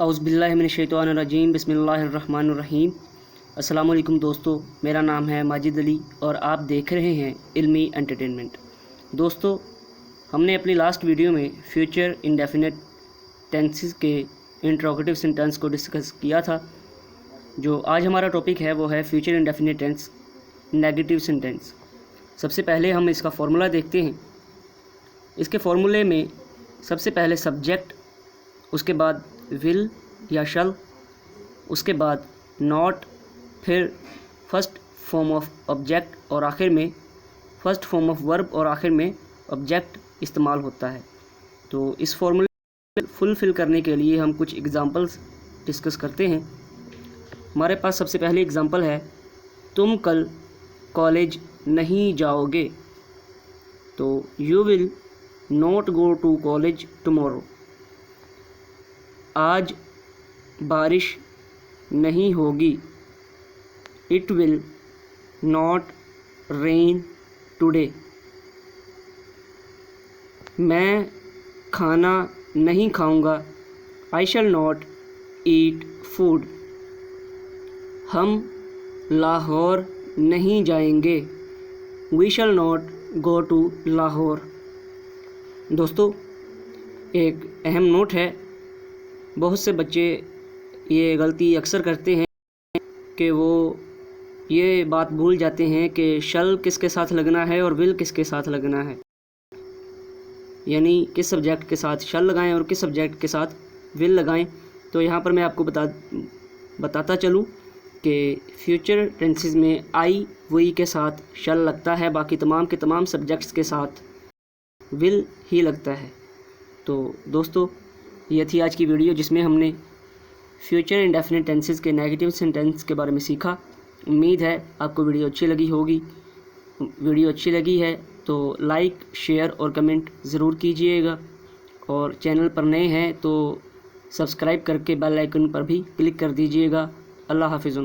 औज़ुबिल्लाहिमिनश्शैतानिर्रजीम बिस्मिल्लाहिर्रहमानिर्रहीम। अस्सलाम वालेकुम दोस्तों, मेरा नाम है माजिद अली और आप देख रहे हैं इल्मी एंटरटेनमेंट। दोस्तों, हमने अपनी लास्ट वीडियो में फ्यूचर इंडेफिनिट टेंसेस के इंट्रोगेटिव सेंटेंस को डिस्कस किया था। जो आज हमारा टॉपिक है वो है future indefinite tense negative sentence. सबसे पहले हम इसका फॉर्मूला देखते हैं। इसके फॉर्मूले में सबसे पहले सब्जेक्ट, उसके बाद विल या शल, उसके बाद नॉट, फिर फर्स्ट फॉर्म ऑफ ऑब्जेक्ट और आखिर में फर्स्ट फॉर्म ऑफ वर्ब और आखिर में ऑब्जेक्ट इस्तेमाल होता है। तो इस फॉर्मूले फुलफ़िल करने के लिए हम कुछ एग्ज़ाम्पल्स डिस्कस करते हैं। हमारे पास सबसे पहले एग्ज़ाम्पल है, तुम कल कॉलेज नहीं जाओगे। तो you will not go to college tomorrow. आज बारिश नहीं होगी। It will not rain today. मैं खाना नहीं खाऊंगा। I shall not eat food. हम लाहौर नहीं जाएंगे। We shall not go to Lahore. दोस्तों, एक अहम नोट है, बहुत से बच्चे ये गलती अक्सर करते हैं कि वो ये बात भूल जाते हैं कि शल किसके साथ लगना है और विल किसके साथ लगना है, यानी किस सब्जेक्ट के साथ शल लगाएं और किस सब्जेक्ट के साथ विल लगाएं। तो यहाँ पर मैं आपको बताता चलूँ कि फ्यूचर टेंसेस में आई वी के साथ शल लगता है, बाकी तमाम के तमाम सब्जेक्ट्स के साथ विल ही लगता है। तो दोस्तों, ये थी आज की वीडियो जिसमें हमने फ्यूचर इंडेफिनिट टेंसेस के नेगेटिव सेंटेंस के बारे में सीखा। उम्मीद है आपको वीडियो अच्छी लगी होगी। वीडियो अच्छी लगी है तो लाइक, शेयर और कमेंट ज़रूर कीजिएगा, और चैनल पर नए हैं तो सब्सक्राइब करके बेल आइकन पर भी क्लिक कर दीजिएगा। अल्लाह हाफ़िज़।